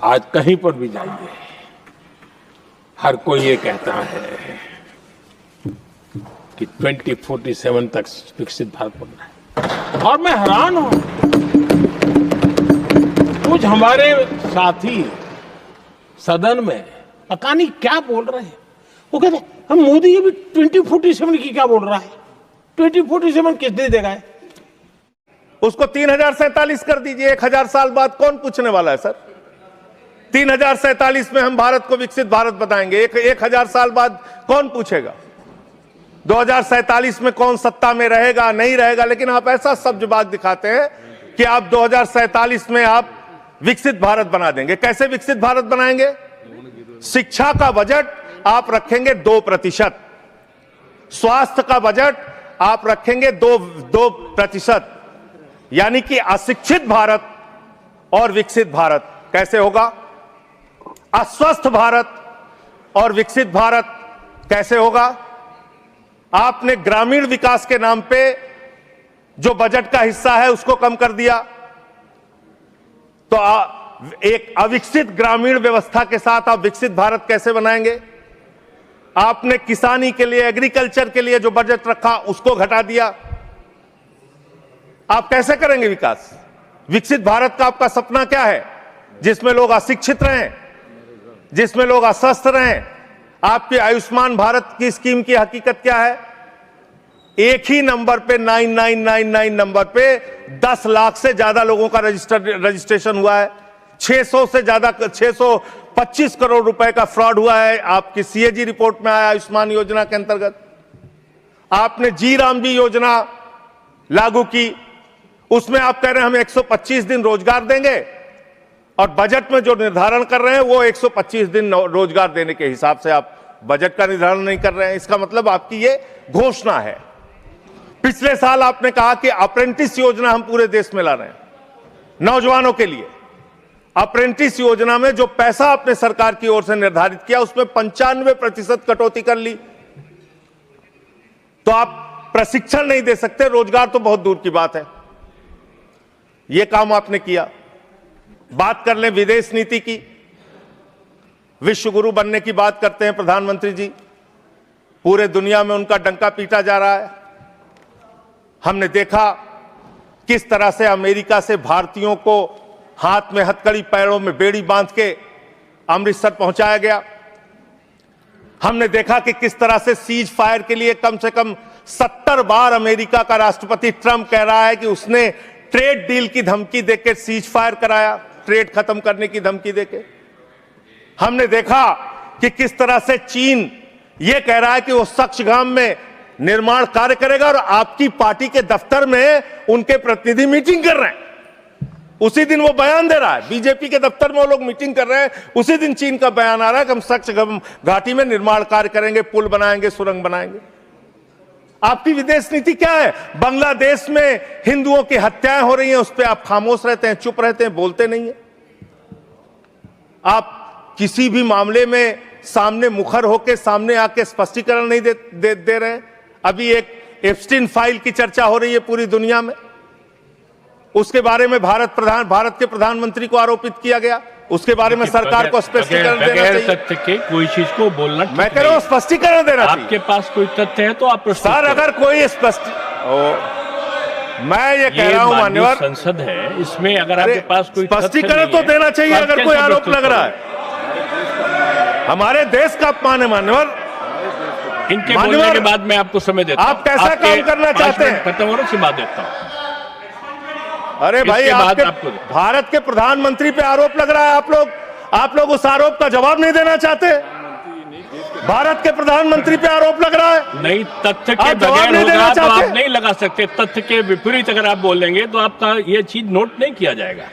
आज कहीं पर भी जाइए, हर कोई ये कहता है कि 2047 तक विकसित भारत बनना है। और मैं हैरान हूं, कुछ हमारे साथी सदन में पता नहीं क्या बोल रहे हैं। वो कहते हैं हम मोदी ये भी 2047 की क्या बोल रहा है, 2047 किस दे देगा है? उसको 3047 कर दीजिए। 1000 साल बाद कौन पूछने वाला है सर? 3047 में हम भारत को विकसित भारत बताएंगे। 1000 साल बाद कौन पूछेगा? 2047 में कौन सत्ता में रहेगा नहीं रहेगा, लेकिन आप ऐसा सब्जबाग दिखाते हैं कि आप 2047 में आप विकसित भारत बना देंगे। कैसे विकसित भारत बनाएंगे? शिक्षा का बजट आप रखेंगे 2%, स्वास्थ्य का बजट आप रखेंगे 2%, यानी कि अशिक्षित भारत और विकसित भारत कैसे होगा? अस्वस्थ भारत और विकसित भारत कैसे होगा? आपने ग्रामीण विकास के नाम पे जो बजट का हिस्सा है उसको कम कर दिया, तो एक अविकसित ग्रामीण व्यवस्था के साथ आप विकसित भारत कैसे बनाएंगे? आपने किसानी के लिए, एग्रीकल्चर के लिए जो बजट रखा उसको घटा दिया। आप कैसे करेंगे विकास? विकसित भारत का आपका सपना क्या है? जिसमें लोग अशिक्षित रहें, जिसमें लोग अस्वस्थ रहें। आपकी आयुष्मान भारत की स्कीम की हकीकत क्या है? एक ही नंबर पे 9999 नंबर पे 10 लाख से ज्यादा लोगों का रजिस्ट्रेशन हुआ है। 600 से ज्यादा 625 करोड़ रुपए का फ्रॉड हुआ है। आपकी सीएजी रिपोर्ट में आया आयुष्मान योजना के अंतर्गत। आपने जी राम जी योजना लागू की, उसमें आप कह रहे हैं हम 125 दिन रोजगार देंगे, और बजट में जो निर्धारण कर रहे हैं वो 125 दिन रोजगार देने के हिसाब से आप बजट का निर्धारण नहीं कर रहे हैं। इसका मतलब आपकी ये घोषणा है। पिछले साल आपने कहा कि अप्रेंटिस योजना हम पूरे देश में ला रहे हैं नौजवानों के लिए। अप्रेंटिस योजना में जो पैसा आपने सरकार की ओर से निर्धारित किया उसमें 95% कटौती कर ली। तो आप प्रशिक्षण नहीं दे सकते, रोजगार तो बहुत दूर की बात है। यह काम आपने किया। बात कर लें विदेश नीति की, विश्व गुरु बनने की बात करते हैं प्रधानमंत्री जी। पूरे दुनिया में उनका डंका पीटा जा रहा है। हमने देखा किस तरह से अमेरिका से भारतीयों को हाथ में हथकड़ी पैरों में बेड़ी बांध के अमृतसर पहुंचाया गया। हमने देखा कि किस तरह से सीज फायर के लिए कम से कम 70 बार अमेरिका का राष्ट्रपति ट्रंप कह रहा है कि उसने ट्रेड डील की धमकी देकर सीज फायर कराया, ट्रेड खत्म करने की धमकी देके। हमने देखा कि किस तरह से चीन यह कह रहा है कि वो सक्सगाम में निर्माण कार्य करेगा, और आपकी पार्टी के दफ्तर में उनके प्रतिनिधि मीटिंग कर रहे हैं। उसी दिन वो बयान दे रहा है, बीजेपी के दफ्तर में वो लोग मीटिंग कर रहे हैं, उसी दिन चीन का बयान आ रहा है कि हम सक्सगाम घाटी में निर्माण कार्य करेंगे, पुल बनाएंगे, सुरंग बनाएंगे। आपकी विदेश नीति क्या है? बांग्लादेश में हिंदुओं की हत्याएं हो रही हैं, उस पर आप खामोश रहते हैं, चुप रहते हैं, बोलते नहीं है। आप किसी भी मामले में सामने मुखर होकर सामने आके स्पष्टीकरण नहीं दे रहे हैं। अभी एक एप्स्टीन फाइल की चर्चा हो रही है पूरी दुनिया में, उसके बारे में भारत के प्रधानमंत्री को आरोपित किया गया। उसके बारे में सरकार को स्पष्टीकरण देना चाहिए। तथ्य के कोई चीज को बोलना, मैं कह रहा हूं स्पष्टीकरण देना चाहिए। आपके पास कोई तथ्य है तो आप सर, अगर कोई मैं ये कह रहा हूं मान्यवर, संसद है, इसमें अगर आपके पास कोई स्पष्टीकरण तो देना चाहिए। अगर कोई आरोप लग रहा है, हमारे देश का अपमान है मान्यवर। इनके बोलने के बाद मैं आपको समय देता हूं। आप कैसा काम करना चाहते हैं? खत्म होने से बाद देता हूं। अरे भाई, आपके भारत के प्रधानमंत्री पे आरोप लग रहा है, आप लोग उस आरोप का जवाब नहीं देना चाहते। भारत के प्रधानमंत्री पे आरोप लग रहा है, नहीं तथ्य के बगैर होगा तो आप नहीं लगा सकते। तथ्य के विपरीत अगर आप बोलेंगे तो आपका ये चीज नोट नहीं किया जाएगा।